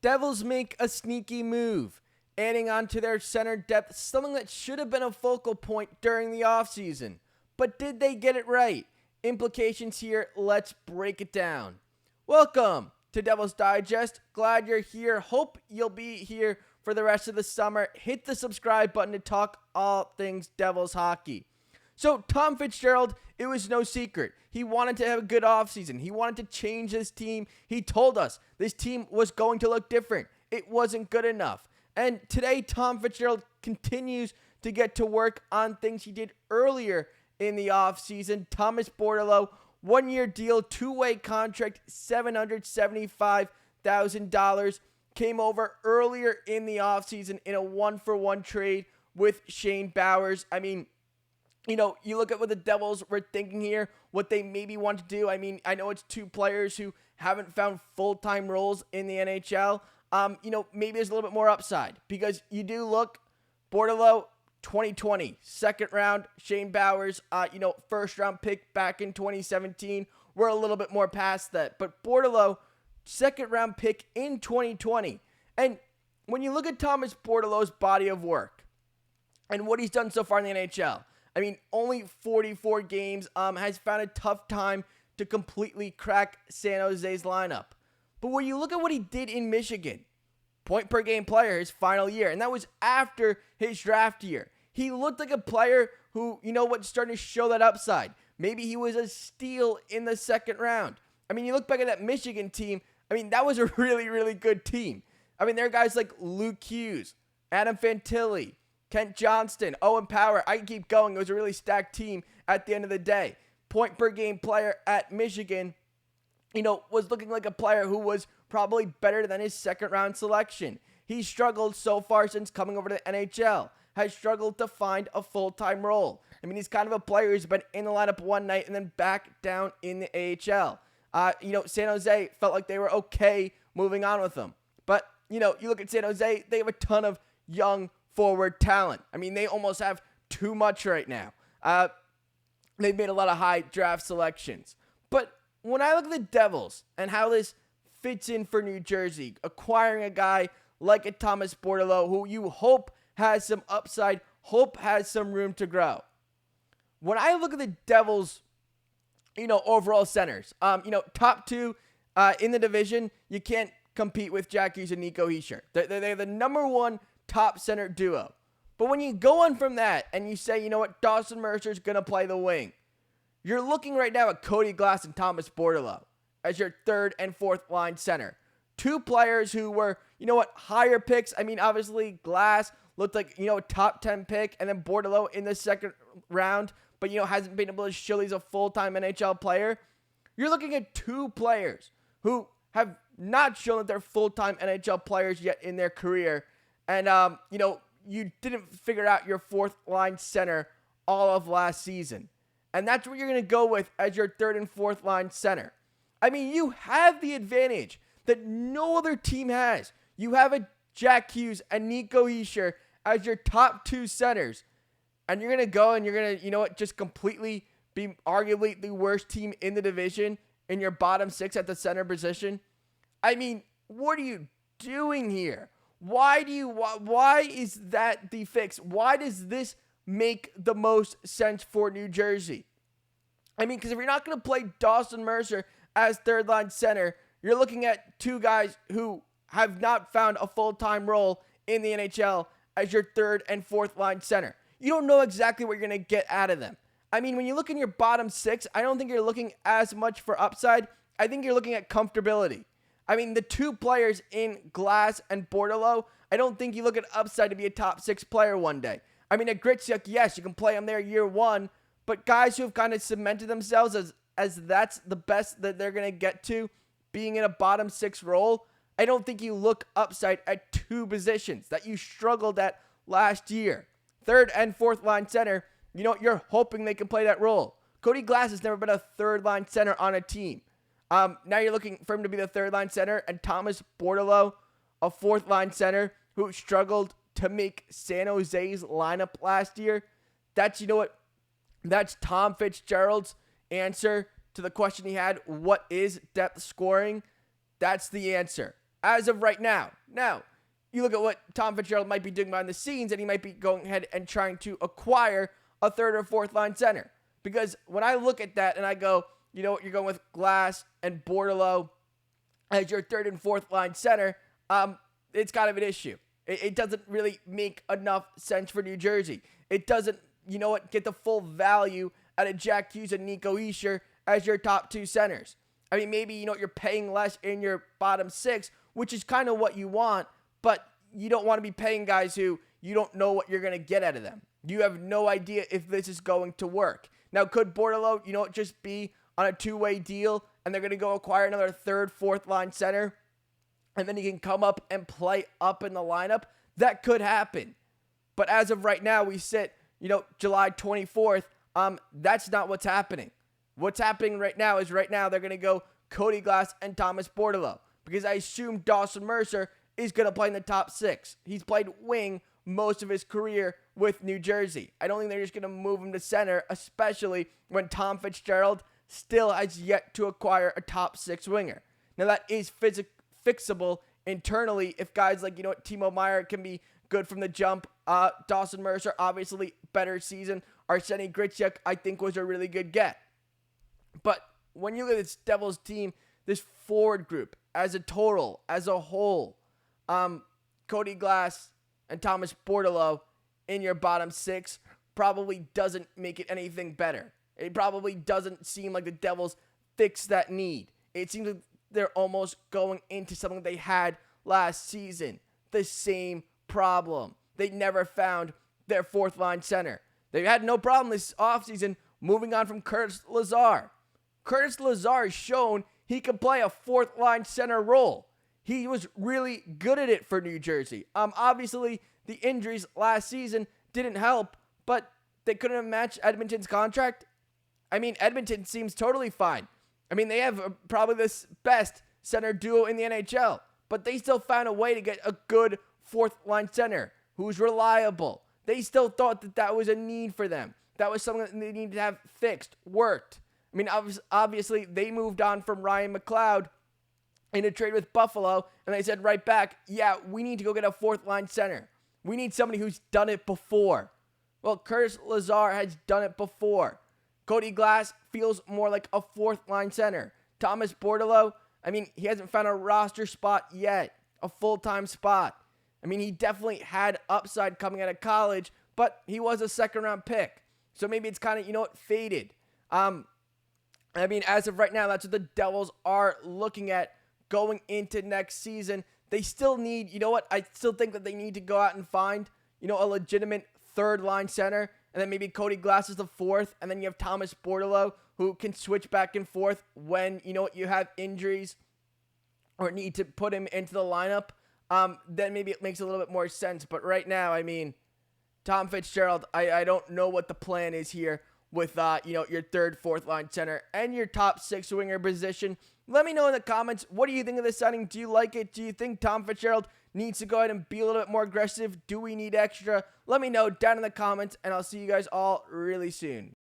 Devils make a sneaky move, adding on to their center depth, something that should have been a focal point during the offseason. But did they get it right? Implications here, let's break it down. Welcome to Devils Digest. Glad you're here. Hope you'll be here for the rest of the summer. Hit the subscribe button to talk all things Devils hockey. So Tom Fitzgerald, it was no secret. He wanted to have a good offseason. He wanted to change his team. He told us this team was going to look different. It wasn't good enough. And today, Tom Fitzgerald continues to get to work on things he did earlier in the offseason. Thomas Bordeleau, one-year deal, two-way contract, $775,000. Came over earlier in the offseason in a one-for-one trade with Shane Bowers. I mean, you look at what the Devils were thinking here, what they maybe want to do. I mean, I know it's two players who haven't found full-time roles in the NHL. Maybe there's a little bit more upside because you do look, Bordeleau, 2020, second round, Shane Bowers, first round pick back in 2017. We're a little bit more past that. But Bordeleau, second round pick in 2020. And when you look at Thomas Bordeleau's body of work and what he's done so far in the NHL, I mean, only 44 games, has found a tough time to completely crack San Jose's lineup. But when you look at what he did in Michigan, point per game player his final year, and that was after his draft year. He looked like a player who, starting to show that upside. Maybe he was a steal in the second round. I mean, you look back at that Michigan team, I mean, that was a really, really good team. I mean, there are guys like Luke Hughes, Adam Fantilli, Kent Johnston, Owen Power. I can keep going. It was a really stacked team at the end of the day. Point per game player at Michigan, was looking like a player who was probably better than his second round selection. He struggled so far since coming over to the NHL, has struggled to find a full-time role. I mean, he's kind of a player who's been in the lineup one night and then back down in the AHL. San Jose felt like they were okay moving on with him. But, you look at San Jose, they have a ton of young forward talent. I mean, they almost have too much right now. They've made a lot of high draft selections. But when I look at the Devils and how this fits in for New Jersey, acquiring a guy like a Thomas Bordeleau who you hope has some upside, hope has some room to grow. When I look at the Devils, overall centers, top two in the division, you can't compete with Jack Hughes and Nico Hischier. They're the number one top center duo. But when you go on from that and you say, Dawson Mercer's going to play the wing, you're looking right now at Cody Glass and Thomas Bordeleau as your third and fourth line center. Two players who were, higher picks. I mean, obviously Glass looked like, a top 10 pick, and then Bordeleau in the second round, but, hasn't been able to show he's a full-time NHL player. You're looking at two players who have not shown that they're full-time NHL players yet in their career. And, you didn't figure out your fourth line center all of last season. And that's what you're going to go with as your third and fourth line center. I mean, you have the advantage that no other team has. You have a Jack Hughes and Nico Hischier as your top two centers. And you're going to go and you're going to, just completely be arguably the worst team in the division in your bottom six at the center position. I mean, what are you doing here? Why is that the fix? Why does this make the most sense for New Jersey? I mean, because if you're not going to play Dawson Mercer as third line center, you're looking at two guys who have not found a full-time role in the NHL as your third and fourth line center. You don't know exactly what you're going to get out of them. I mean, when you look in your bottom six, I don't think you're looking as much for upside. I think you're looking at comfortability. I mean, the two players in Glass and Bordeleau, I don't think you look at upside to be a top six player one day. I mean, at Gritsuk, yes, you can play them there year one, but guys who have kind of cemented themselves as that's the best that they're going to get to, being in a bottom six role, I don't think you look upside at two positions that you struggled at last year. Third and fourth line center, you're hoping they can play that role. Cody Glass has never been a third line center on a team. Now you're looking for him to be the third line center, and Thomas Bordeleau, a fourth line center who struggled to make San Jose's lineup last year. That's Tom Fitzgerald's answer to the question he had, what is depth scoring? That's the answer. as of right now. Now, you look at what Tom Fitzgerald might be doing behind the scenes, and he might be going ahead and trying to acquire a third or fourth line center. Because when I look at that and I go, you know what, you're going with Glass and Bordeleau as your third and fourth line center, it's kind of an issue. It doesn't really make enough sense for New Jersey. It doesn't, you know what, get the full value out of Jack Hughes and Nico Hischier as your top two centers. I mean, maybe, you know, you're paying less in your bottom six, which is kind of what you want, but you don't want to be paying guys who you don't know what you're going to get out of them. You have no idea if this is going to work. Now, could Bordeleau, you know, just be on a two-way deal and they're going to go acquire another third, fourth line center and then he can come up and play up in the lineup? That could happen. But as of right now, we sit, you know, July 24th. That's not what's happening. What's happening right now is they're going to go Cody Glass and Thomas Bordeleau because I assume Dawson Mercer is going to play in the top six. He's played wing most of his career with New Jersey. I don't think they're just going to move him to center, especially when Tom Fitzgerald still has yet to acquire a top six winger. Now, that is fixable internally if guys like, you know what, Timo Meier can be good from the jump. Dawson Mercer, obviously, better season. Arseny Griciuk, I think, was a really good get. But when you look at this Devils team, this forward group, as a total, as a whole, Cody Glass and Thomas Bordeleau in your bottom six probably doesn't make it anything better. It probably doesn't seem like the Devils fix that need. It seems like they're almost going into something they had last season. The same problem. They never found their fourth line center. They had no problem this offseason moving on from Kurtis Lazar. Kurtis Lazar has shown he can play a fourth line center role. He was really good at it for New Jersey. Obviously, the injuries last season didn't help, but they couldn't have matched Edmonton's contract. I mean, Edmonton seems totally fine. I mean, they have probably the best center duo in the NHL, but they still found a way to get a good fourth line center who's reliable. They still thought that that was a need for them. That was something that they needed to have fixed, worked. I mean, obviously, they moved on from Ryan McLeod in a trade with Buffalo, and they said right back, yeah, we need to go get a fourth line center. We need somebody who's done it before. Well, Kurtis Lazar has done it before. Cody Glass feels more like a fourth line center. Thomas Bordeleau, I mean, he hasn't found a roster spot yet, a full-time spot. I mean, he definitely had upside coming out of college, but he was a second-round pick. So maybe it's kind of, you know what, faded. I mean, as of right now, that's what the Devils are looking at going into next season. They still need, you know what, I still think that they need to go out and find, you know, a legitimate third-line center, and then maybe Cody Glass is the fourth, and then you have Thomas Bordeleau, who can switch back and forth when, you know, you have injuries or need to put him into the lineup. Then maybe it makes a little bit more sense. But right now, I mean, Tom Fitzgerald, I don't know what the plan is here with, you know, your third, fourth line center and your top six winger position. Let me know in the comments, what do you think of this signing? Do you like it? Do you think Tom Fitzgerald needs to go ahead and be a little bit more aggressive? Do we need extra? Let me know down in the comments, and I'll see you guys all really soon.